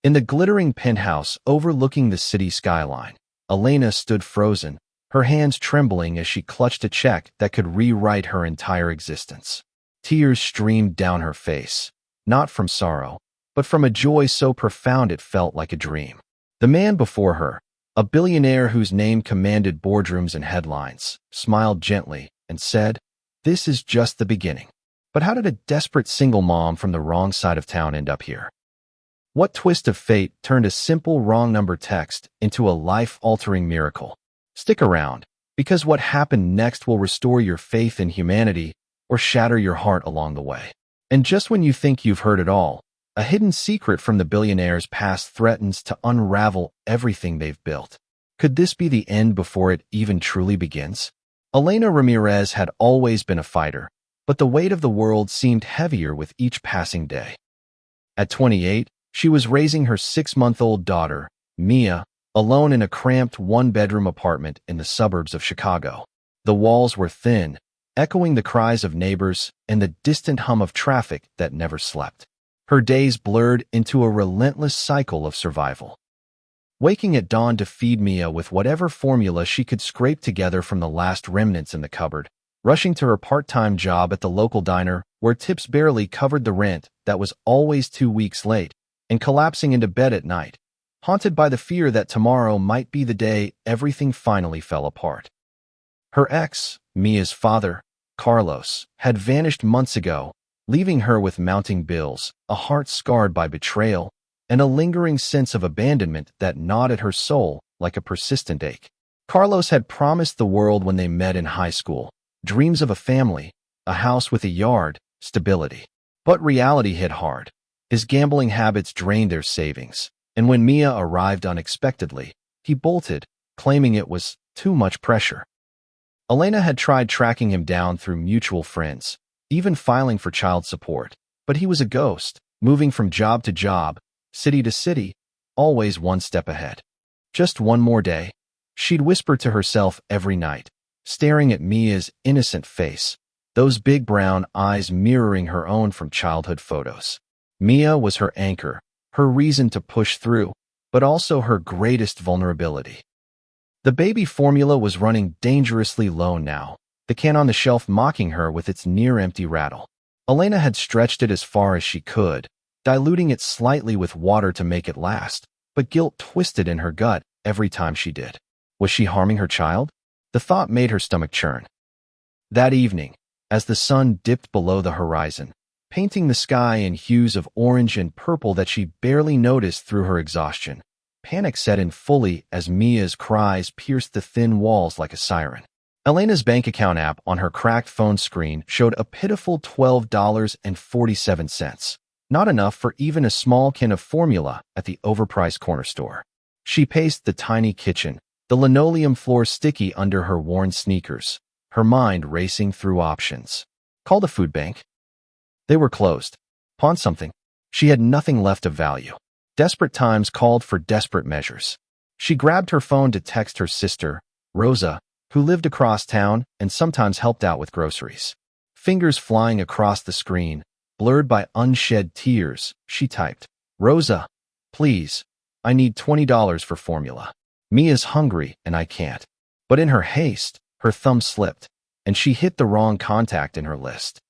In the glittering penthouse overlooking the city skyline, Elena stood frozen, her hands trembling as she clutched a check that could rewrite her entire existence. Tears streamed down her face, not from sorrow, but from a joy so profound it felt like a dream. The man before her, a billionaire whose name commanded boardrooms and headlines, smiled gently and said, "This is just the beginning." But how did a desperate single mom from the wrong side of town end up here? What twist of fate turned a simple wrong number text into a life-altering miracle? Stick around, because what happened next will restore your faith in humanity or shatter your heart along the way. And just when you think you've heard it all, a hidden secret from the billionaire's past threatens to unravel everything they've built. Could this be the end before it even truly begins? Elena Ramirez had always been a fighter, but the weight of the world seemed heavier with each passing day. At 28, she was raising her 6-month-old daughter, Mia, alone in a cramped one-bedroom apartment in the suburbs of Chicago. The walls were thin, echoing the cries of neighbors and the distant hum of traffic that never slept. Her days blurred into a relentless cycle of survival. Waking at dawn to feed Mia with whatever formula she could scrape together from the last remnants in the cupboard, rushing to her part-time job at the local diner where tips barely covered the rent that was always 2 weeks late, and collapsing into bed at night, haunted by the fear that tomorrow might be the day everything finally fell apart. Her ex, Mia's father, Carlos, had vanished months ago, leaving her with mounting bills, a heart scarred by betrayal, and a lingering sense of abandonment that gnawed at her soul like a persistent ache. Carlos had promised the world when they met in high school, dreams of a family, a house with a yard, stability. But reality hit hard. His gambling habits drained their savings, and when Mia arrived unexpectedly, he bolted, claiming it was too much pressure. Elena had tried tracking him down through mutual friends, even filing for child support, but he was a ghost, moving from job to job, city to city, always one step ahead. Just one more day, she'd whisper to herself every night, staring at Mia's innocent face, those big brown eyes mirroring her own from childhood photos. Mia was her anchor, her reason to push through, but also her greatest vulnerability. The baby formula was running dangerously low now, the can on the shelf mocking her with its near-empty rattle. Elena had stretched it as far as she could, diluting it slightly with water to make it last, but guilt twisted in her gut every time she did. Was she harming her child? The thought made her stomach churn. That evening, as the sun dipped below the horizon, painting the sky in hues of orange and purple that she barely noticed through her exhaustion, panic set in fully as Mia's cries pierced the thin walls like a siren. Elena's bank account app on her cracked phone screen showed a pitiful $12.47, not enough for even a small can of formula at the overpriced corner store. She paced the tiny kitchen, the linoleum floor sticky under her worn sneakers, her mind racing through options. Call the food bank. They were closed. Pawn something. She had nothing left of value. Desperate times called for desperate measures. She grabbed her phone to text her sister, Rosa, who lived across town and sometimes helped out with groceries. Fingers flying across the screen, blurred by unshed tears, she typed, "Rosa, please, I need $20 for formula. Mia's hungry and I can't." But in her haste, her thumb slipped, and she hit the wrong contact in her list.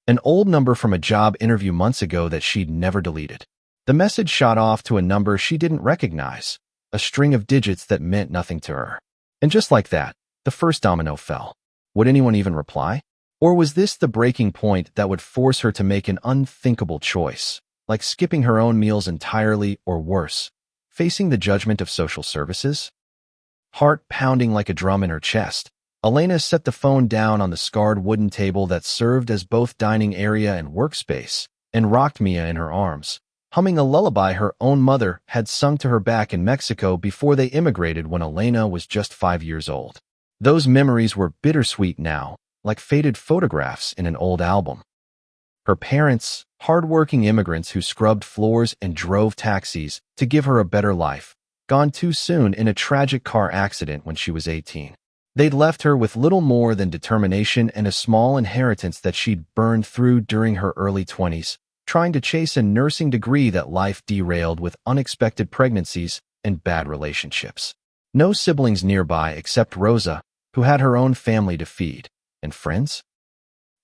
An old number from a job interview months ago that she'd never deleted. The message shot off to a number she didn't recognize, a string of digits that meant nothing to her. And just like that, the first domino fell. Would anyone even reply? Or was this the breaking point that would force her to make an unthinkable choice, like skipping her own meals entirely or worse, facing the judgment of social services? Heart pounding like a drum in her chest, Elena set the phone down on the scarred wooden table that served as both dining area and workspace, and rocked Mia in her arms, humming a lullaby her own mother had sung to her back in Mexico before they immigrated when Elena was just 5 years old. Those memories were bittersweet now, like faded photographs in an old album. Her parents, hard-working immigrants who scrubbed floors and drove taxis to give her a better life, gone too soon in a tragic car accident when she was 18. They'd left her with little more than determination and a small inheritance that she'd burned through during her early 20s, trying to chase a nursing degree that life derailed with unexpected pregnancies and bad relationships. No siblings nearby except Rosa, who had her own family to feed, and friends?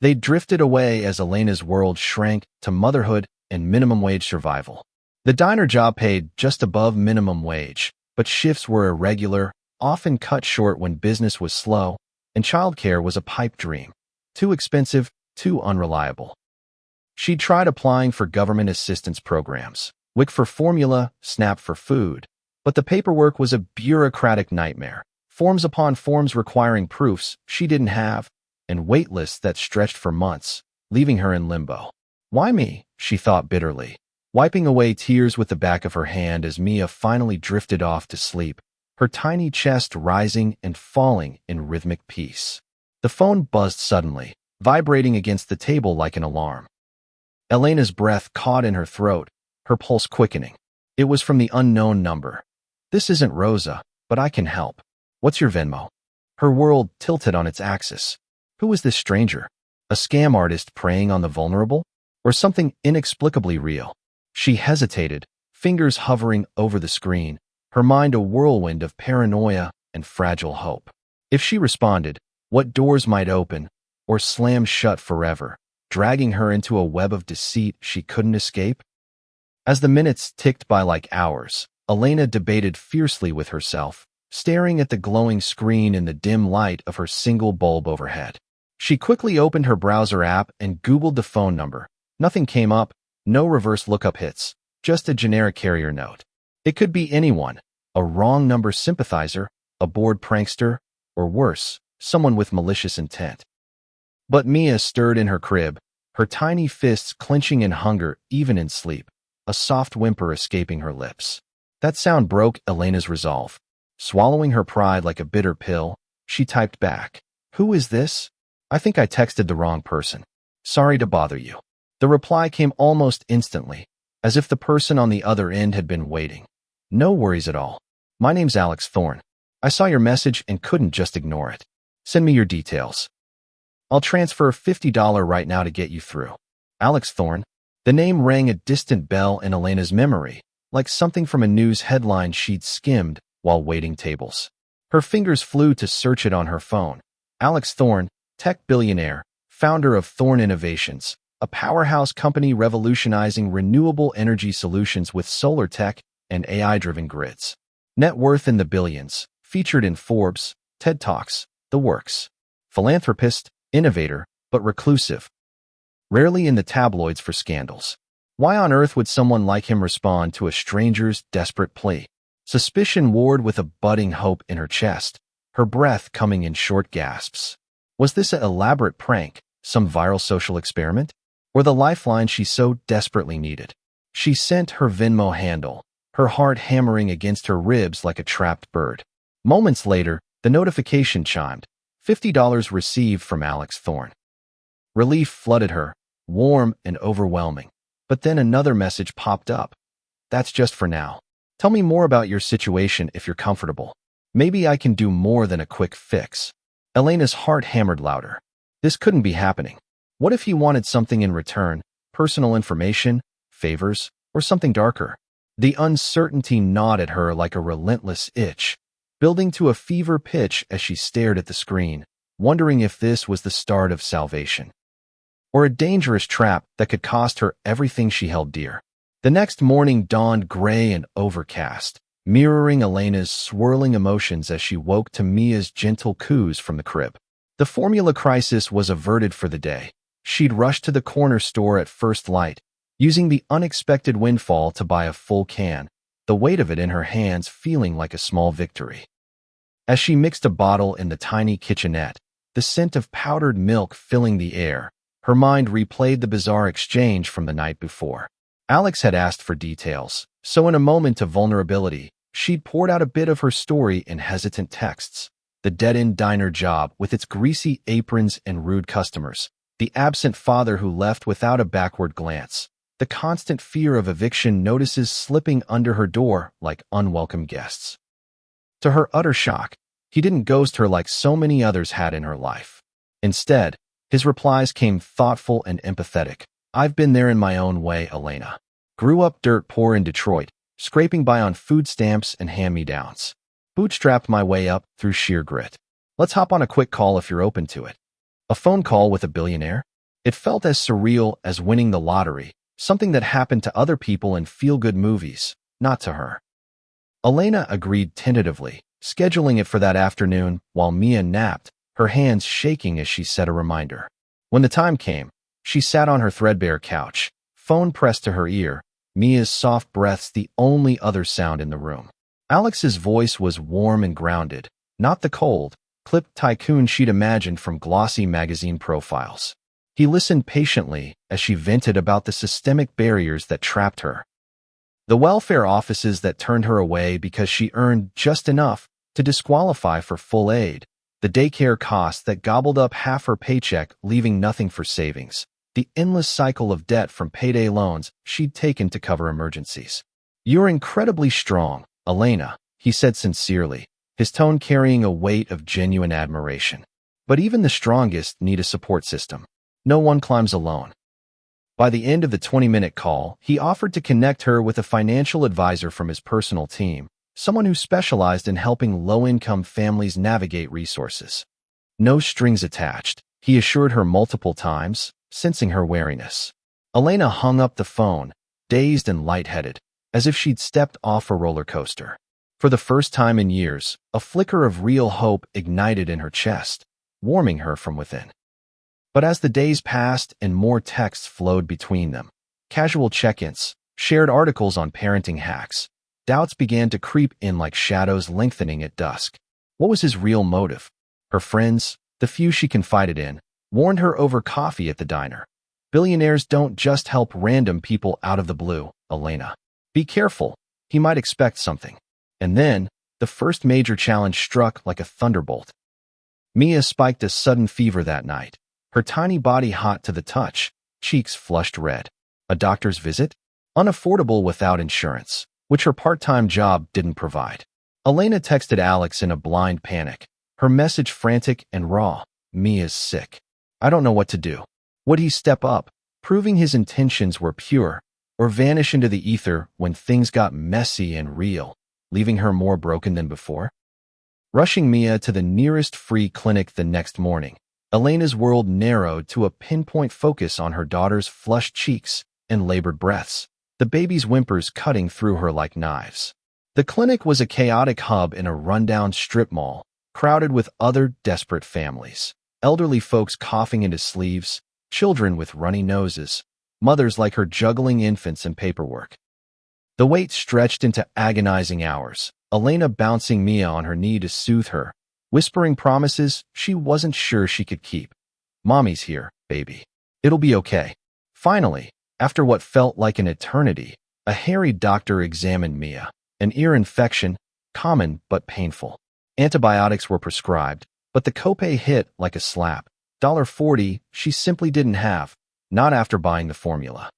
They drifted away as Elena's world shrank to motherhood and minimum wage survival. The diner job paid just above minimum wage, but shifts were irregular, often cut short when business was slow, and childcare was a pipe dream. Too expensive, too unreliable. She tried applying for government assistance programs, WIC for formula, SNAP for food, but the paperwork was a bureaucratic nightmare, forms upon forms requiring proofs she didn't have, and wait lists that stretched for months, leaving her in limbo. Why me? She thought bitterly, wiping away tears with the back of her hand as Mia finally drifted off to sleep, her tiny chest rising and falling in rhythmic peace. The phone buzzed suddenly, vibrating against the table like an alarm. Elena's breath caught in her throat, her pulse quickening. It was from the unknown number. This isn't Rosa, but I can help. What's your Venmo? Her world tilted on its axis. Who was this stranger? A scam artist preying on the vulnerable? Or something inexplicably real? She hesitated, fingers hovering over the screen, her mind a whirlwind of paranoia and fragile hope. If she responded, what doors might open or slam shut forever, dragging her into a web of deceit she couldn't escape? As the minutes ticked by like hours, Elena debated fiercely with herself, staring at the glowing screen in the dim light of her single bulb overhead. She quickly opened her browser app and Googled the phone number. Nothing came up, no reverse lookup hits, just a generic carrier note. It could be anyone, a wrong number sympathizer, a bored prankster, or worse, someone with malicious intent. But Mia stirred in her crib, her tiny fists clenching in hunger even in sleep, a soft whimper escaping her lips. That sound broke Elena's resolve. Swallowing her pride like a bitter pill, she typed back, "Who is this? I think I texted the wrong person. Sorry to bother you." The reply came almost instantly, as if the person on the other end had been waiting. "No worries at all. My name's Alex Thorne. I saw your message and couldn't just ignore it. Send me your details. I'll transfer $50 right now to get you through." Alex Thorne? The name rang a distant bell in Elena's memory, like something from a news headline she'd skimmed while waiting tables. Her fingers flew to search it on her phone. Alex Thorne, tech billionaire, founder of Thorne Innovations, a powerhouse company revolutionizing renewable energy solutions with solar tech and AI-driven grids. Net worth in the billions, featured in Forbes, TED Talks, the works. Philanthropist, innovator, but reclusive. Rarely in the tabloids for scandals. Why on earth would someone like him respond to a stranger's desperate plea? Suspicion warred with a budding hope in her chest, her breath coming in short gasps. Was this an elaborate prank, some viral social experiment? Or the lifeline she so desperately needed? She sent her Venmo handle, her heart hammering against her ribs like a trapped bird. Moments later, the notification chimed. $50 received from Alex Thorne. Relief flooded her, warm and overwhelming. But then another message popped up. "That's just for now. Tell me more about your situation if you're comfortable. Maybe I can do more than a quick fix." Elena's heart hammered louder. This couldn't be happening. What if he wanted something in return? Personal information, favors, or something darker? The uncertainty gnawed at her like a relentless itch, building to a fever pitch as she stared at the screen, wondering if this was the start of salvation. Or a dangerous trap that could cost her everything she held dear. The next morning dawned gray and overcast, mirroring Elena's swirling emotions as she woke to Mia's gentle coos from the crib. The formula crisis was averted for the day. She'd rushed to the corner store at first light, using the unexpected windfall to buy a full can, the weight of it in her hands feeling like a small victory. As she mixed a bottle in the tiny kitchenette, the scent of powdered milk filling the air, her mind replayed the bizarre exchange from the night before. Alex had asked for details, so in a moment of vulnerability, she'd poured out a bit of her story in hesitant texts. The dead-end diner job with its greasy aprons and rude customers, the absent father who left without a backward glance, the constant fear of eviction notices slipping under her door like unwelcome guests. To her utter shock, he didn't ghost her like so many others had in her life. Instead, his replies came thoughtful and empathetic, I've been there in my own way, Elena. Grew up dirt poor in Detroit, scraping by on food stamps and hand-me-downs. Bootstrapped my way up through sheer grit. Let's hop on a quick call if you're open to it. A phone call with a billionaire? It felt as surreal as winning the lottery, something that happened to other people in feel-good movies, not to her. Elena agreed tentatively, scheduling it for that afternoon while Mia napped, her hands shaking as she set a reminder. When the time came, she sat on her threadbare couch, phone pressed to her ear, Mia's soft breaths the only other sound in the room. Alex's voice was warm and grounded, not the cold, clipped tycoon she'd imagined from glossy magazine profiles. He listened patiently as she vented about the systemic barriers that trapped her. The welfare offices that turned her away because she earned just enough to disqualify for full aid, the daycare costs that gobbled up half her paycheck, leaving nothing for savings, the endless cycle of debt from payday loans she'd taken to cover emergencies. "You're incredibly strong, Elena," he said sincerely, his tone carrying a weight of genuine admiration. "But even the strongest need a support system. No one climbs alone." By the end of the 20-minute call, he offered to connect her with a financial advisor from his personal team, someone who specialized in helping low-income families navigate resources. No strings attached, he assured her multiple times, sensing her wariness. Elena hung up the phone, dazed and lightheaded, as if she'd stepped off a roller coaster. For the first time in years, a flicker of real hope ignited in her chest, warming her from within. But as the days passed and more texts flowed between them, casual check-ins, shared articles on parenting hacks, doubts began to creep in like shadows lengthening at dusk. What was his real motive? Her friends, the few she confided in, warned her over coffee at the diner. "Billionaires don't just help random people out of the blue, Elena. Be careful, he might expect something." And then, the first major challenge struck like a thunderbolt. Mia spiked a sudden fever that night, her tiny body hot to the touch, cheeks flushed red. A doctor's visit? Unaffordable without insurance, which her part-time job didn't provide. Elena texted Alex in a blind panic, her message frantic and raw. "Mia's sick. I don't know what to do." Would he step up, proving his intentions were pure, or vanish into the ether when things got messy and real, leaving her more broken than before? Rushing Mia to the nearest free clinic the next morning, Elena's world narrowed to a pinpoint focus on her daughter's flushed cheeks and labored breaths, the baby's whimpers cutting through her like knives. The clinic was a chaotic hub in a rundown strip mall, crowded with other desperate families. Elderly folks coughing into sleeves, children with runny noses, mothers like her juggling infants and paperwork. The wait stretched into agonizing hours, Elena bouncing Mia on her knee to soothe her, whispering promises she wasn't sure she could keep. "Mommy's here, baby. It'll be okay." Finally, after what felt like an eternity, a hairy doctor examined Mia. An ear infection, common but painful. Antibiotics were prescribed, but the copay hit like a slap. $40 she simply didn't have, not after buying the formula.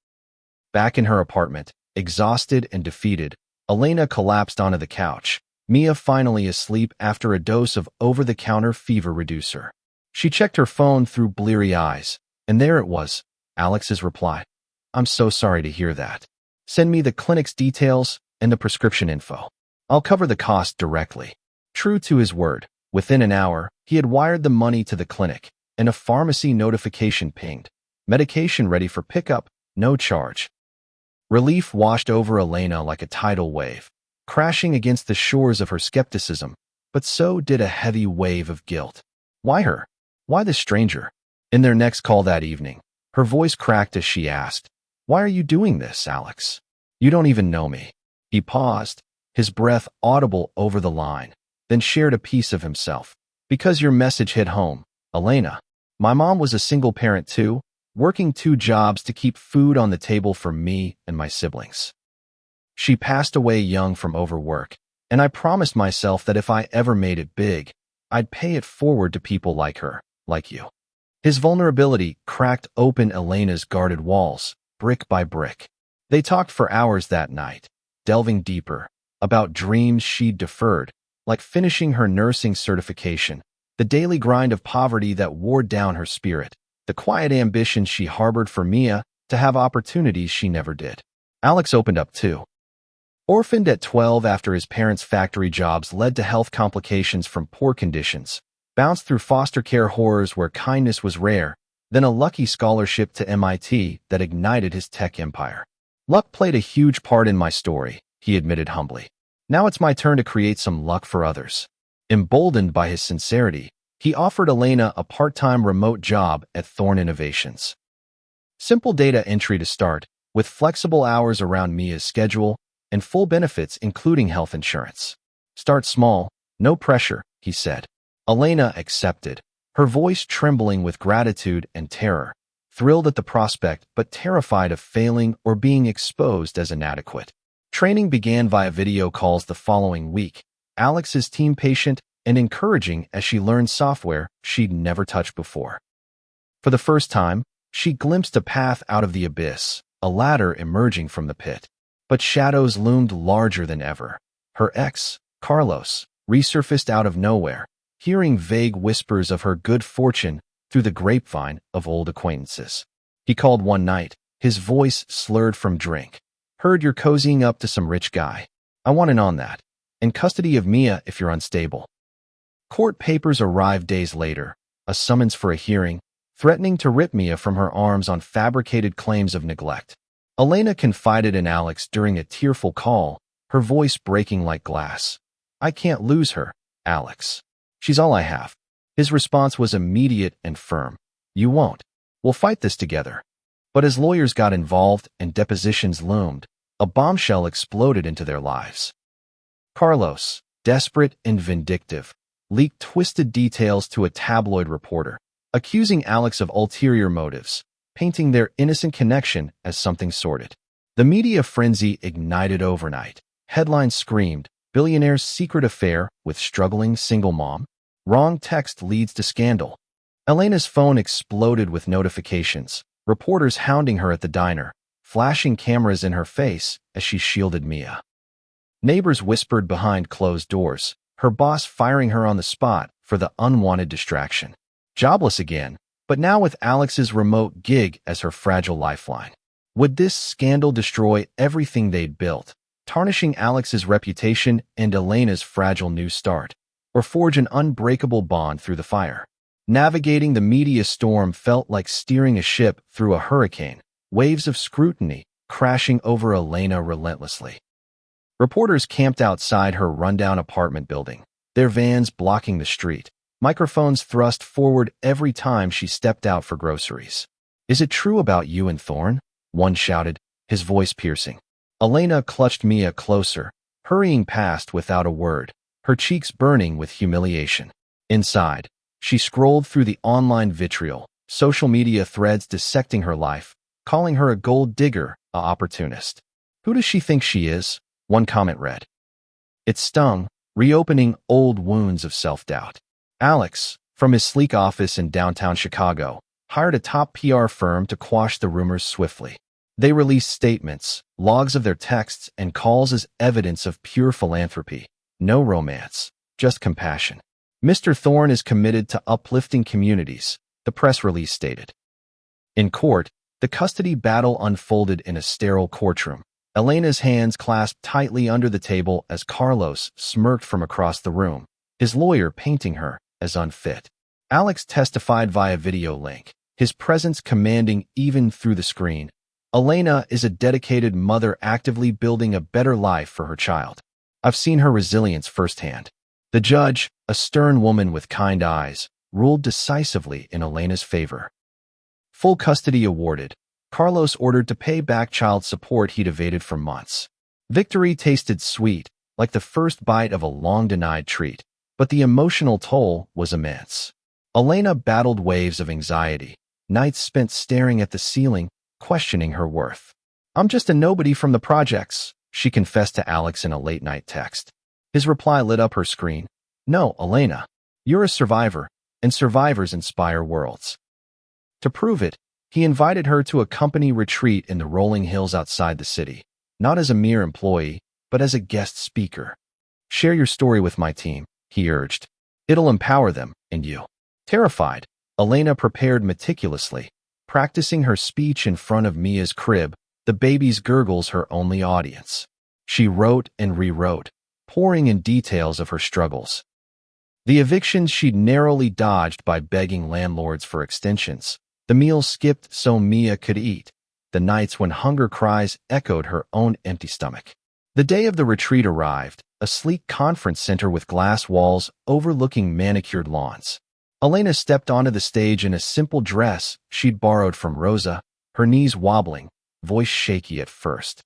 Back in her apartment, exhausted and defeated, Elena collapsed onto the couch, Mia finally asleep after a dose of over-the-counter fever reducer. She checked her phone through bleary eyes, and there it was, Alex's reply. "I'm so sorry to hear that. Send me the clinic's details and the prescription info. I'll cover the cost directly." True to his word, within an hour, he had wired the money to the clinic, and a pharmacy notification pinged. Medication ready for pickup, no charge. Relief washed over Elena like a tidal wave, crashing against the shores of her skepticism, but so did a heavy wave of guilt. Why her? Why the stranger? In their next call that evening, her voice cracked as she asked, "Why are you doing this, Alex? You don't even know me." He paused, his breath audible over the line, then shared a piece of himself. "Because your message hit home, Elena. My mom was a single parent too, working 2 jobs to keep food on the table for me and my siblings. She passed away young from overwork, and I promised myself that if I ever made it big, I'd pay it forward to people like her, like you." His vulnerability cracked open Elena's guarded walls, brick by brick. They talked for hours that night, delving deeper, about dreams she'd deferred, like finishing her nursing certification, the daily grind of poverty that wore down her spirit, the quiet ambitions she harbored for Mia to have opportunities she never did. Alex opened up too. Orphaned at 12 after his parents' factory jobs led to health complications from poor conditions, bounced through foster care horrors where kindness was rare, then a lucky scholarship to MIT that ignited his tech empire. Luck played a huge part in my story, he admitted humbly. Now it's my turn to create some luck for others. Emboldened by his sincerity, he offered Elena a part-time remote job at Thorn Innovations. Simple data entry to start, with flexible hours around Mia's schedule, and full benefits including health insurance. Start small, no pressure, he said. Elena accepted, her voice trembling with gratitude and terror, thrilled at the prospect but terrified of failing or being exposed as inadequate. Training began via video calls the following week. Alex's team patient and encouraging as she learned software she'd never touched before. For the first time, she glimpsed a path out of the abyss, a ladder emerging from the pit. But shadows loomed larger than ever. Her ex, Carlos, resurfaced out of nowhere, hearing vague whispers of her good fortune through the grapevine of old acquaintances. He called one night, his voice slurred from drink. Heard you're cozying up to some rich guy. I want in on that. In custody of Mia if you're unstable. Court papers arrived days later, a summons for a hearing, threatening to rip Mia from her arms on fabricated claims of neglect. Elena confided in Alex during a tearful call, her voice breaking like glass. I can't lose her, Alex. She's all I have. His response was immediate and firm. You won't. We'll fight this together. But as lawyers got involved and depositions loomed, a bombshell exploded into their lives. Carlos, desperate and vindictive, leaked twisted details to a tabloid reporter, accusing Alex of ulterior motives, painting their innocent connection as something sordid. The media frenzy ignited overnight. Headlines screamed, Billionaire's secret affair with struggling single mom. Wrong text leads to scandal. Elena's phone exploded with notifications, reporters hounding her at the diner, flashing cameras in her face as she shielded Mia. Neighbors whispered behind closed doors, her boss firing her on the spot for the unwanted distraction. Jobless again, but now with Alex's remote gig as her fragile lifeline. Would this scandal destroy everything they'd built, tarnishing Alex's reputation and Elena's fragile new start, or forge an unbreakable bond through the fire? Navigating the media storm felt like steering a ship through a hurricane, waves of scrutiny crashing over Elena relentlessly. Reporters camped outside her rundown apartment building, their vans blocking the street. Microphones thrust forward every time she stepped out for groceries. Is it true about you and Thorn? One shouted, his voice piercing. Elena clutched Mia closer, hurrying past without a word, her cheeks burning with humiliation. Inside, she scrolled through the online vitriol, social media threads dissecting her life, calling her a gold digger, a opportunist. Who does she think she is? One comment read. It stung, reopening old wounds of self-doubt. Alex, from his sleek office in downtown Chicago, hired a top PR firm to quash the rumors swiftly. They released statements, logs of their texts, and calls as evidence of pure philanthropy. No romance, just compassion. Mr. Thorn is committed to uplifting communities, the press release stated. In court, the custody battle unfolded in a sterile courtroom. Elena's hands clasped tightly under the table as Carlos smirked from across the room, his lawyer painting her as unfit. Alex testified via video link, his presence commanding even through the screen. Elena is a dedicated mother actively building a better life for her child. I've seen her resilience firsthand. The judge, a stern woman with kind eyes, ruled decisively in Elena's favor. Full custody awarded. Carlos ordered to pay back child support he'd evaded for months. Victory tasted sweet, like the first bite of a long-denied treat, but the emotional toll was immense. Elena battled waves of anxiety, nights spent staring at the ceiling, questioning her worth. I'm just a nobody from the projects, she confessed to Alex in a late-night text. His reply lit up her screen. No, Elena, you're a survivor, and survivors inspire worlds. To prove it, he invited her to a company retreat in the rolling hills outside the city, not as a mere employee, but as a guest speaker. Share your story with my team, he urged. It'll empower them, and you. Terrified, Elena prepared meticulously, Practicing her speech in front of Mia's crib, the baby's gurgles her only audience. She wrote and rewrote, pouring in details of her struggles. The evictions she'd narrowly dodged by begging landlords for extensions, the meals skipped so Mia could eat, the nights when hunger cries echoed her own empty stomach. The day of the retreat arrived, a sleek conference center with glass walls overlooking manicured lawns. Elena stepped onto the stage in a simple dress she'd borrowed from Rosa, her knees wobbling, voice shaky at first.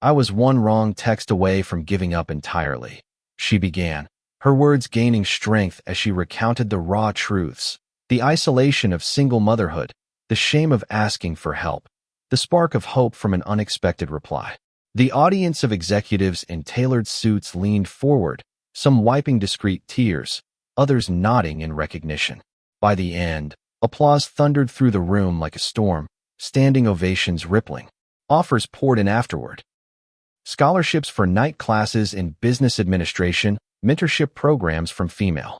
"I was one wrong text away from giving up entirely," she began, her words gaining strength as she recounted the raw truths, the isolation of single motherhood, the shame of asking for help, the spark of hope from an unexpected reply. The audience of executives in tailored suits leaned forward, some wiping discreet tears, others nodding in recognition. By the end, applause thundered through the room like a storm, standing ovations rippling. Offers poured in afterward. Scholarships for night classes in business administration, mentorship programs from female